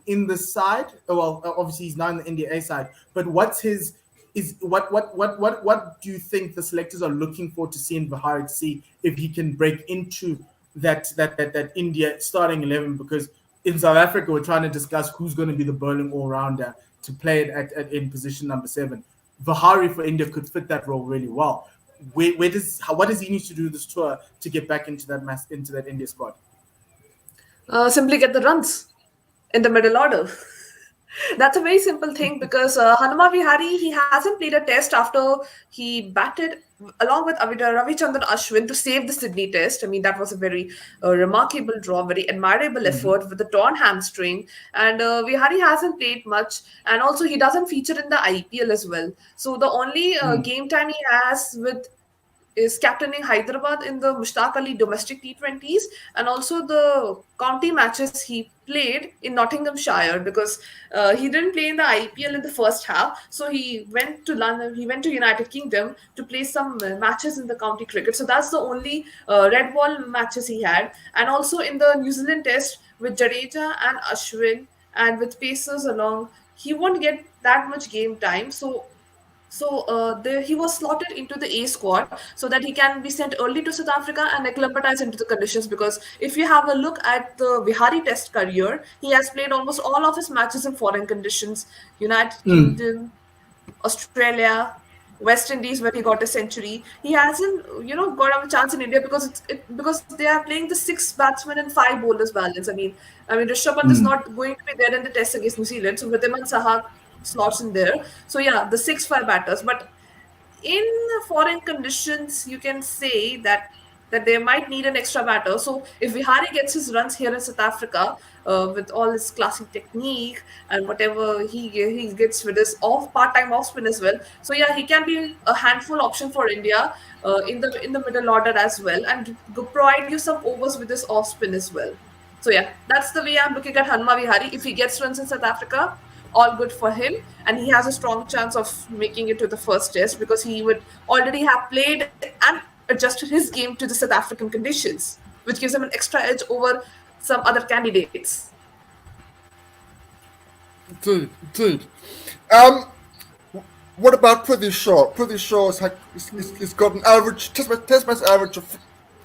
Speaker 2: in the side? Well, obviously he's not in the India A side, but what do you think the selectors are looking for to see in Vihari, to see if he can break into that India starting 11? Because in South Africa, we're trying to discuss who's going to be the bowling all-rounder to play it in position number 7. Vihari for India could fit that role really well. What does he need to do this tour to get back into that India squad?
Speaker 4: Simply get the runs in the middle order. That's a very simple thing because Hanuma Vihari, he hasn't played a test after he batted along with Ravichandran Ashwin to save the Sydney test. I mean, that was a very remarkable draw, very admirable effort with the torn hamstring. And Vihari hasn't played much. And also, he doesn't feature in the IPL as well. So the only game time he has is captaining Hyderabad in the Mushtaq Ali domestic T20s and also the county matches he played in Nottinghamshire because he didn't play in the IPL in the first half. So he went to London, he went to United Kingdom to play some matches in the county cricket. So that's the only red ball matches he had. And also in the New Zealand test with Jadeja and Ashwin and with pacers along, he won't get that much game time. He was slotted into the A squad so that he can be sent early to South Africa and acclimatize into the conditions. Because if you have a look at the Vihari Test career, he has played almost all of his matches in foreign conditions: United Kingdom, Australia, West Indies, where he got a century. He hasn't, got a chance in India because they are playing the 6 batsmen and 5 bowlers balance. I mean, Rishabh Pant is not going to be there in the test against New Zealand, so Vriddhiman Saha slots in there. So yeah, the 6-5 batters. But in foreign conditions, you can say that they might need an extra batter. So if Vihari gets his runs here in South Africa with all his classic technique and whatever he gets with his part-time off spin as well, so yeah, he can be a handful option for India in the middle order as well and provide you some overs with his off spin as well. So yeah, that's the way I'm looking at Hanuma Vihari. If he gets runs in South Africa, all good for him, and he has a strong chance of making it to the first test because he would already have played and adjusted his game to the South African conditions, which gives him an extra edge over some other candidates.
Speaker 3: Indeed. What about Prithvi Shaw? Prithvi Shaw he's got an average test match average of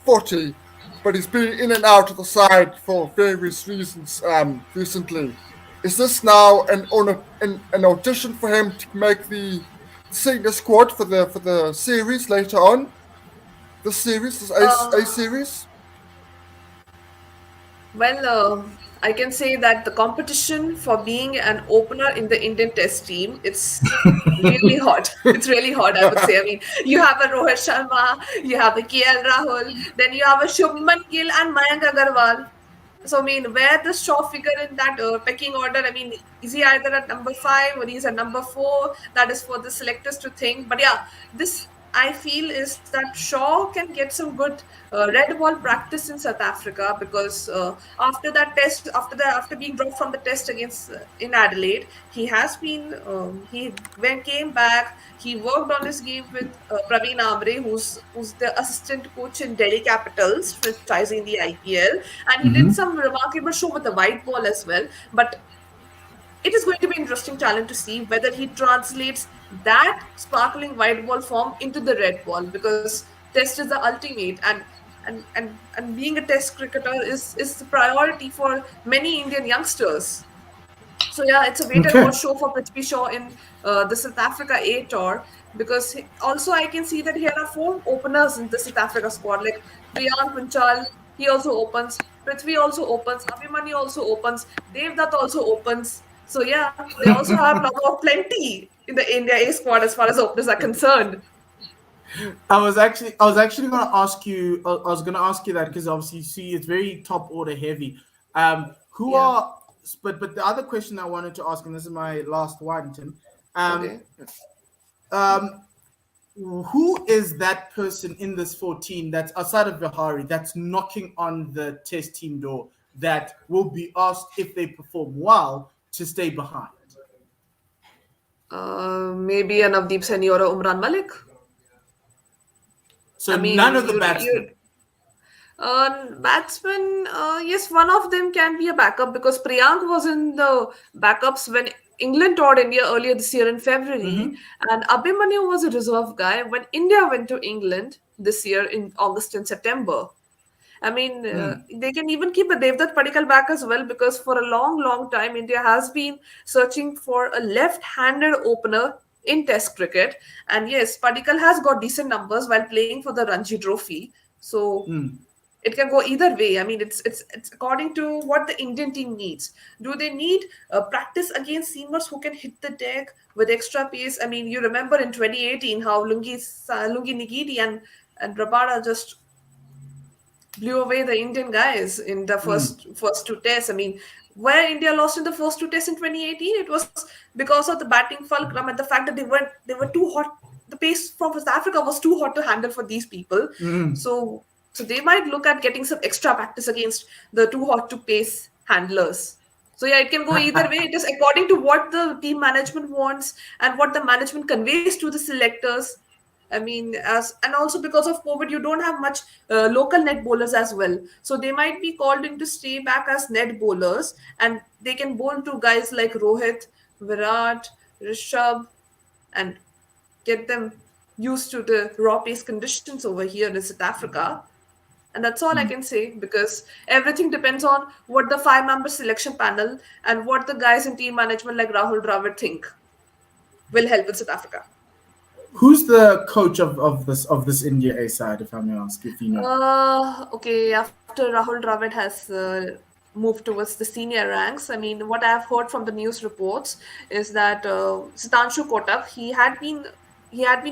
Speaker 3: 40, but he's been in and out of the side for various reasons recently. Is this now an audition for him to make the senior squad for the series later on? The series, this A series?
Speaker 4: Well, I can say that the competition for being an opener in the Indian Test team, it's really hot. It's really hot, I would say. I mean, you have a Rohit Sharma, you have a KL Rahul, then you have a Shubman Gill and Mayank Agarwal. So, I mean, where does Shaw figure in that pecking order? I mean, is he either at number 5 or he's at number 4? That is for the selectors to think. But yeah, this I feel is that Shaw can get some good red ball practice in South Africa because after that test, after being dropped from the test against in Adelaide, he has been came back. He worked on his game with Praveen Amre, who's the assistant coach in Delhi Capitals, franchising the IPL, and he did some remarkable show with the white ball as well. But it is going to be an interesting challenge to see whether he translates that sparkling white ball form into the red ball because test is the ultimate and being a test cricketer is the priority for many Indian youngsters. So yeah, it's a wait and watch show for Prithvi Shaw in the South Africa A tour because also I can see that here are 4 openers in the South Africa squad like Priyan Punchal, he also opens, Prithvi also opens, Abhimanyu also opens, Devdutt also opens. So yeah, they also have plenty in the India A squad as far as openers are concerned.
Speaker 2: I was actually going to ask you. I was going to ask you that because obviously, you see, it's very top order heavy. But the other question I wanted to ask, and this is my last one, Tim. Um,
Speaker 4: Okay.
Speaker 2: um, who is that person in this 14 that's outside of Vihari that's knocking on the test team door that will be asked if they perform well to stay behind?
Speaker 4: Maybe a Navdeep Saini or a Umran Malik.
Speaker 2: So
Speaker 4: I
Speaker 2: none
Speaker 4: mean,
Speaker 2: of the batsmen.
Speaker 4: batsman, yes, one of them can be a backup because Priyank was in the backups when England toured India earlier this year in February, and Abhimanyu was a reserve guy when India went to England this year in August and September. I mean, they can even keep a Devdutt Padikkal back as well because for a long, long time, India has been searching for a left-handed opener in Test cricket. And yes, Padikkal has got decent numbers while playing for the Ranji Trophy. So it can go either way. I mean, it's according to what the Indian team needs. Do they need practice against seamers who can hit the deck with extra pace? I mean, you remember in 2018 how Lungi Nigiri and Rabada just blew away the Indian guys in the first two tests. I mean, where India lost in the first two tests in 2018, it was because of the batting fulcrum and the fact that they were too hot. The pace from South Africa was too hot to handle for these people. So they might look at getting some extra practice against the too hot to pace handlers. So yeah, it can go either way. It is according to what the team management wants and what the management conveys to the selectors. I mean, as and also because of COVID, you don't have much local net bowlers as well. So they might be called in to stay back as net bowlers, and they can bowl to guys like Rohit, Virat, Rishabh, and get them used to the raw pace conditions over here in South Africa. And that's all I can say because everything depends on what the five-member selection panel and what the guys in team management like Rahul Dravid think will help with South Africa.
Speaker 2: Who's the coach of this India A side, if I may ask, if you know?
Speaker 4: Okay, after Rahul Dravid has moved towards the senior ranks, I mean, what I've heard from the news reports is that Sitanshu Kotak, he had been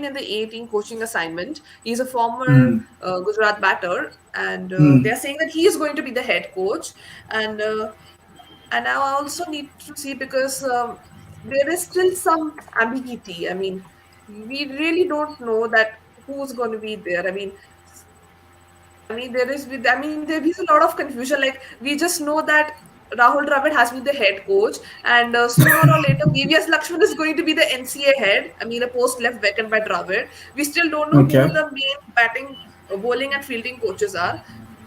Speaker 4: in the A-team coaching assignment. He's a former Gujarat batter, and they're saying that he is going to be the head coach. And and I also need to see because there is still some ambiguity. I mean, we really don't know that who's going to be there. There is a lot of confusion. Like we just know that Rahul Dravid has been the head coach, and sooner or later, VVS Lakshman is going to be the NCA head. I mean, a post left vacant by Dravid. We still don't know who
Speaker 2: Okay.
Speaker 4: the main batting, bowling, and fielding coaches are.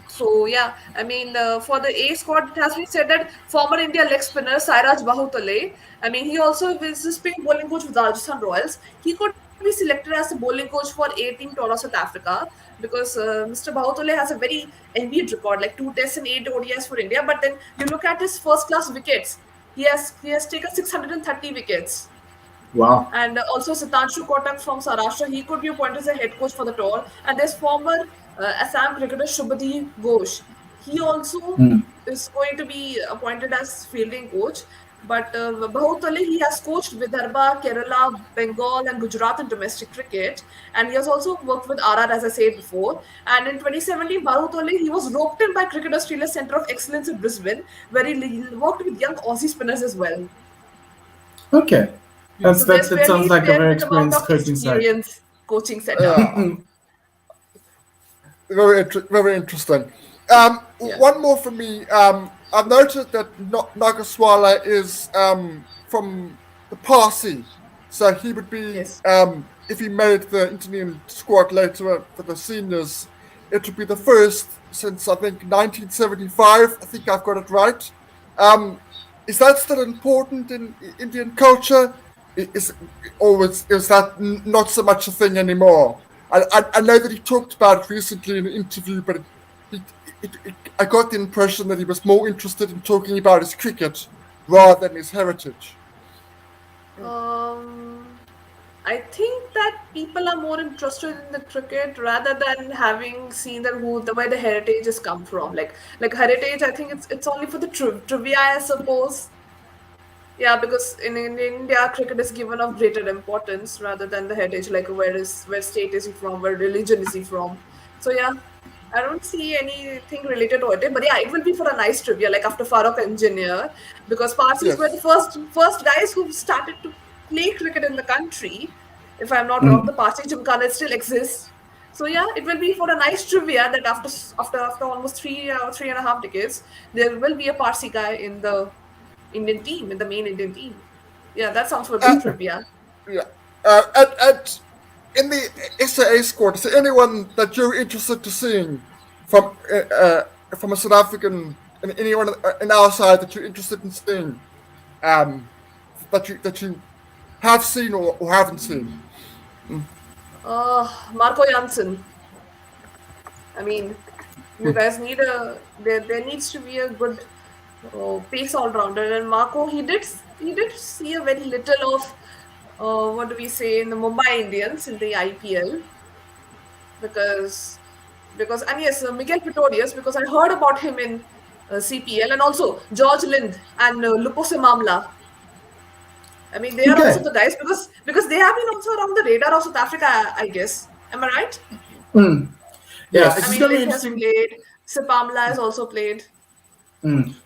Speaker 4: So yeah, I mean, for the A squad, it has been said that former India leg spinner Sairaj Bahutale. I mean, he also is a spin bowling coach with Rajasthan Royals. He could be selected as a bowling coach for A-team Toronto, South Africa, because Mr. Bahutale has a very envied record, like 2 tests and 8 ODIs for India. But then you look at his first-class wickets. He has taken 630 wickets.
Speaker 2: Wow.
Speaker 4: And also Sitanshu Kotak from Saurashtra, he could be appointed as a head coach for the tour. And there's former Assam cricketer Shubhadeep Ghosh. He also is going to be appointed as fielding coach. But Bahutale, he has coached Vidarbha, Kerala, Bengal, and Gujarat in domestic cricket. And he has also worked with RR, as I said before. And in 2017, Bahutale, he was roped in by Cricket Australia's Centre of Excellence in Brisbane, where he worked with young Aussie spinners as well.
Speaker 2: Okay.
Speaker 4: So there's
Speaker 2: That sounds
Speaker 4: fairly
Speaker 2: like a
Speaker 4: fair
Speaker 2: very
Speaker 4: bit amount
Speaker 2: experienced
Speaker 4: of
Speaker 2: coaching side.
Speaker 4: experience coaching setup.
Speaker 3: Very interesting.
Speaker 4: Yeah.
Speaker 3: One more from me. I've noted that Nagaswala is from the Parsi, so he would be
Speaker 4: Yes.
Speaker 3: if he made the Indian squad later for the seniors, it would be the first since I think 1975. I think I've got it right. Is that still important in Indian culture? Is that not so much a thing anymore? I know that he talked about it recently in an interview, but I got the impression that he was more interested in talking about his cricket rather than his heritage.
Speaker 4: I think that people are more interested in the cricket rather than having seen that where the heritage has come from. Like heritage, I think it's only for the trivia, I suppose. Yeah, because in India, cricket is given of greater importance rather than the heritage, like where state is he from, where religion is he from. So yeah, I don't see anything related to it. But yeah, it will be for a nice trivia, like after Farooq Engineer, because Parsis
Speaker 3: Yes.
Speaker 4: were the first guys who started to play cricket in the country. If I'm not wrong, the Parsi Gymkhana still exists. So yeah, it will be for a nice trivia that after almost 3.5 decades, there will be a Parsi guy in the Indian team, in the main Indian team. Yeah, that sounds for a good trivia.
Speaker 3: Yeah. And in the SAA squad, is there anyone that you're interested to seeing from a South African, and anyone in our side that you're interested in seeing, that you have seen or haven't seen?
Speaker 4: Marco Janssen. I mean, you guys need there needs to be a good pace all rounder, and Marco he did see a very little of what do we say in the Mumbai Indians in the IPL because and yes, Miguel Pretorius, because I heard about him in CPL, and also George Lind and Lupose Mamla. I mean, they are
Speaker 2: Okay.
Speaker 4: also the guys because they have been also around the radar of South Africa, I guess. Am I right?
Speaker 2: Yeah, it's
Speaker 4: I
Speaker 2: just
Speaker 4: mean,
Speaker 2: gonna be
Speaker 4: Lind has
Speaker 2: interesting.
Speaker 4: played. Sipamla has also played.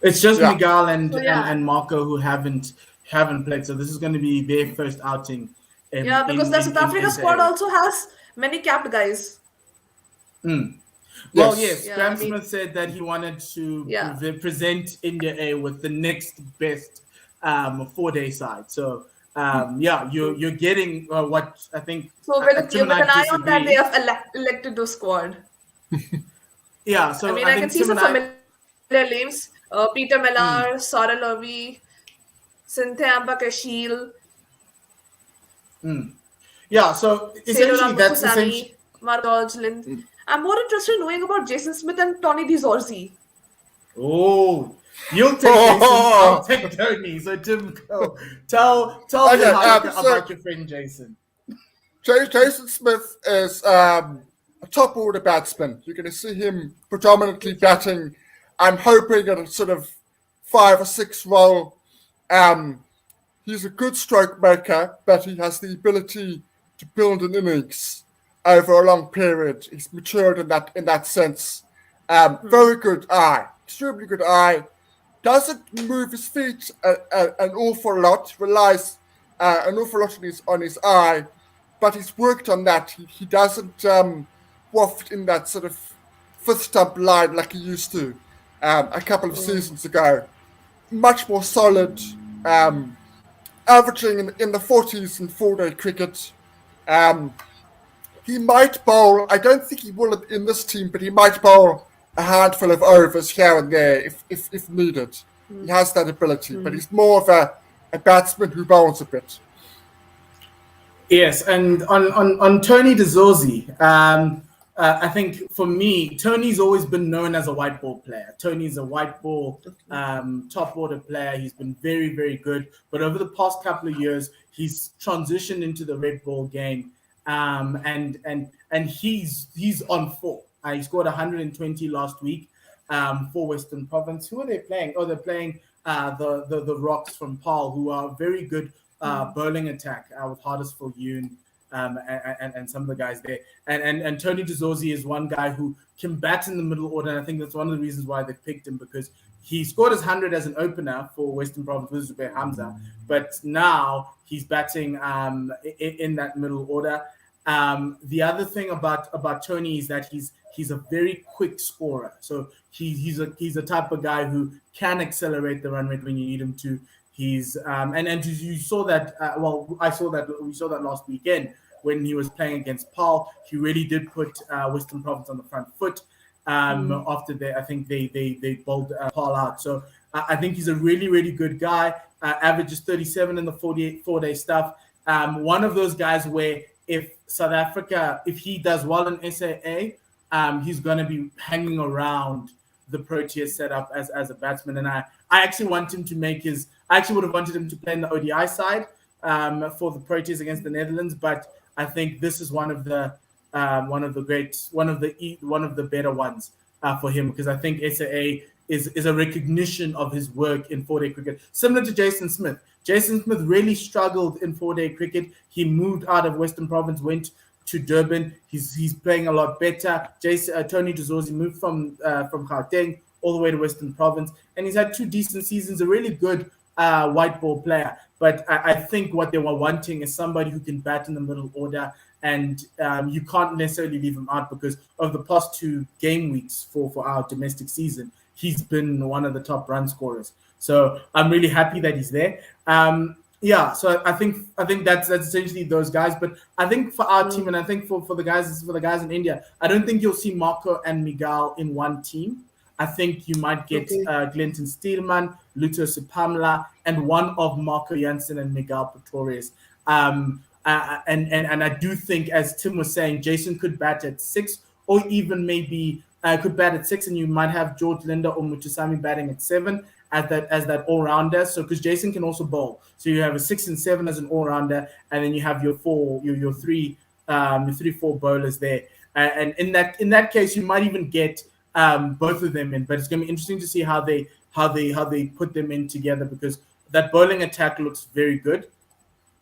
Speaker 2: It's just
Speaker 3: Yeah.
Speaker 2: Miguel and,
Speaker 4: So yeah,
Speaker 2: and Marco who haven't played. So this is going to be their first outing.
Speaker 4: yeah, because the South Africa squad
Speaker 2: SA.
Speaker 4: also has many capped guys.
Speaker 2: Well,
Speaker 3: Yes.
Speaker 2: yes,
Speaker 4: Yeah, I
Speaker 2: Graham
Speaker 4: mean,
Speaker 2: Smith said that he wanted to
Speaker 4: yeah.
Speaker 2: present India A with the next best 4-day side. So yeah, you're getting what I think
Speaker 4: So
Speaker 2: Tim and
Speaker 4: with
Speaker 2: I
Speaker 4: an eye on that, they
Speaker 2: disagree.
Speaker 4: have elected the squad.
Speaker 2: Yeah,
Speaker 4: I
Speaker 2: so
Speaker 4: mean,
Speaker 2: I
Speaker 4: I can
Speaker 2: think
Speaker 4: see
Speaker 2: Tim
Speaker 4: some
Speaker 2: and I.
Speaker 4: familiar names: Peter Millar, Sarah Lurvy, Cynthia Ambakashil,
Speaker 2: Yeah, so essentially
Speaker 4: Selola
Speaker 2: that's essentially.
Speaker 4: Mutusami, Mark George Lind. I'm more interested in knowing about Jason Smith and Tony DiZorzi.
Speaker 2: Oh, you'll take Jason. I'll take Tony. So Tim, go. Tell me
Speaker 3: Okay, so
Speaker 2: about your friend Jason.
Speaker 3: Jason Smith is a top order batsman. You're going to see him predominantly batting. I'm hoping at a sort of 5 or 6 role. He's a good stroke maker, but he has the ability to build an innings over a long period. He's matured in that sense. Very good eye, extremely good eye. Doesn't move his feet an awful lot. Relies an awful lot on his eye, but he's worked on that. He doesn't waft in that sort of fifth stump line like he used to a couple of seasons ago. Much more solid. Averaging in the 40s in 4-day cricket. He might bowl, I don't think he will in this team, but he might bowl a handful of overs here and there if needed. He has that ability, but he's more of a batsman who bowls a bit.
Speaker 2: Yes, and on Tony DeZorzi, I think for me, Tony's always been known as a white ball player. Tony's a white ball top order player. He's been very, very good. But over the past couple of years, he's transitioned into the red ball game, and he's on form. He scored 120 last week for Western Province. Who are they playing? Oh, they're playing the Rocks from Paarl, who are very good bowling attack with Hardisville Yoon and some of the guys there. And Tony DeZorzi is one guy who can bat in the middle order. And I think that's one of the reasons why they picked him, because he scored his 100 as an opener for Western Province with Zubair Hamza. But now he's batting in that middle order. The other thing about Tony is that he's a very quick scorer. So he's a type of guy who can accelerate the run rate when you need him to. He's and you saw that. We saw that last weekend when he was playing against Paarl. He really did put Western Province on the front foot. After I think they bowled Paarl out. So I think he's a really, really good guy. Averages 37 in the 4-day stuff. One of those guys where if South Africa, if he does well in SAA, he's going to be hanging around the Proteas setup as a batsman. And I actually want him to make his. I actually would have wanted him to play in the ODI side for the Proteas against the Netherlands, but I think this is one of the better ones for him, because I think SAA is a recognition of his work in 4-day cricket, similar to Jason Smith. Jason Smith really struggled in 4-day cricket. He moved out of Western Province, went to Durban. He's playing a lot better. Tony DeZorzi moved from Gauteng all the way to Western Province, and he's had 2 decent seasons, a really good white ball player. But I think what they were wanting is somebody who can bat in the middle order, and you can't necessarily leave him out because of the past 2 game weeks for our domestic season, he's been one of the top run scorers. So I'm really happy that he's there. So I think that's essentially those guys. But I think for our team, and I think for the guys in India, I don't think you'll see Marco and Miguel in one team. I think you might get Glenton Steelman, Luto Supamla, and one of Marco Jansen and Miguel Pretorius. And I do think, as Tim was saying, Jason could bat at 6, or even maybe could bat at 6, and you might have George Linda or Mutusami batting at 7 as that all-rounder. So because Jason can also bowl, so you have a 6 and 7 as an all-rounder, and then you have your 3-4 bowlers there. And in that case, you might even get both of them in. But it's going to be interesting to see how they put them in together, because that bowling attack looks very good,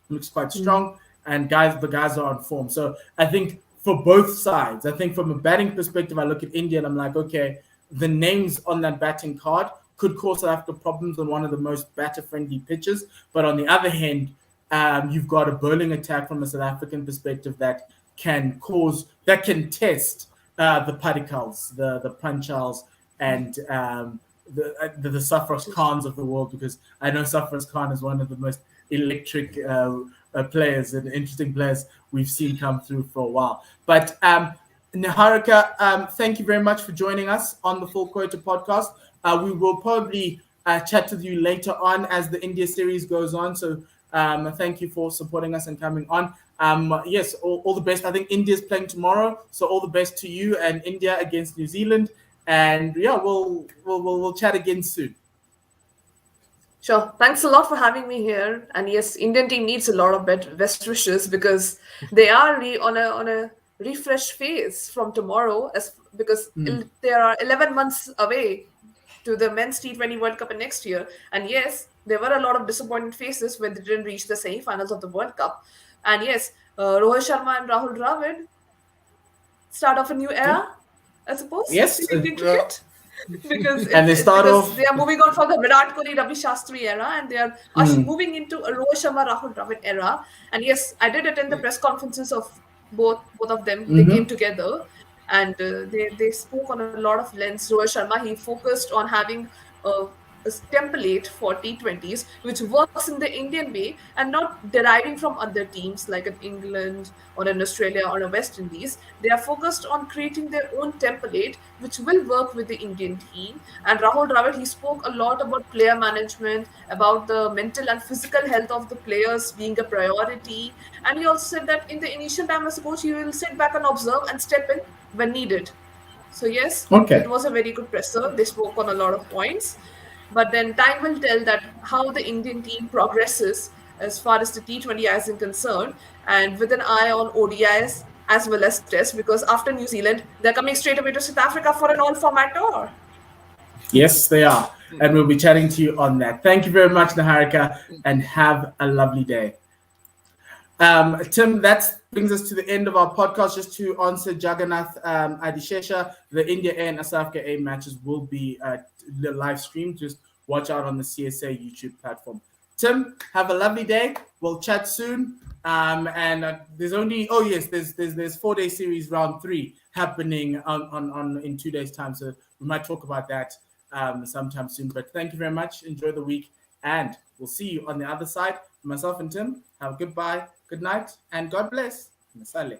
Speaker 2: looks quite strong, and the guys are on form. So I think for both sides, I think from a batting perspective, I look at India and I'm like, okay, the names on that batting card could cause South Africa problems on one of the most batter-friendly pitches. But on the other hand, you've got a bowling attack from a South African perspective that can test the Padikals, the Panchals, and the Safras Khans of the world, because I know Safras Khan is one of the most electric players and interesting players we've seen come through for a while. But Niharika, thank you very much for joining us on the Full Quota podcast. We will probably chat with you later on as the India series goes on. So thank you for supporting us and coming on. Yes, all the best. I think India's playing tomorrow, so all the best to you and India against New Zealand. And yeah, we'll chat again soon.
Speaker 4: Sure. Thanks a lot for having me here. And yes, Indian team needs a lot of best wishes, because they are on a refresh phase from tomorrow, because there are 11 months away to the men's T20 World Cup next year. And yes, there were a lot of disappointing phases when they didn't reach the semi-finals of the World Cup. And yes, Rohit Sharma and Rahul Dravid start off a new era, I suppose.
Speaker 2: Yes.
Speaker 4: In Indian cricket. Because
Speaker 2: and they
Speaker 4: they are moving on from the Virat Kohli, Ravi Shastri era, and they are moving into a Rohit Sharma, Rahul Dravid era. And yes, I did attend the press conferences of both of them. They came together, and they spoke on a lot of lengths. Rohit Sharma, he focused on having a template for T20s which works in the Indian way and not deriving from other teams like in England or in Australia or in West Indies. They are focused on creating their own template which will work with the Indian team. And Rahul Dravid, he spoke a lot about player management, about the mental and physical health of the players being a priority. And he also said that in the initial time as a coach, he will sit back and observe and step in when needed. So yes, It was a very good presser. They spoke on a lot of points. But then time will tell that how the Indian team progresses as far as the T20 is concerned, and with an eye on ODIs as well as Tests, because after New Zealand, they're coming straight away to South Africa for an all-format tour.
Speaker 2: Yes, they are. And we'll be chatting to you on that. Thank you very much, Niharika, and have a lovely day. Tim, that brings us to the end of our podcast. Just to answer Jagannath Adishesha, the India A and South Africa A matches will be live streamed. Just watch out on the CSA YouTube platform. Tim, have a lovely day. We'll chat soon. And there's 4-day series round 3 happening on in 2 days' time. So we might talk about that sometime soon. But thank you very much. Enjoy the week, and we'll see you on the other side. Myself and Tim, have a goodbye, good night, and God bless. Masale.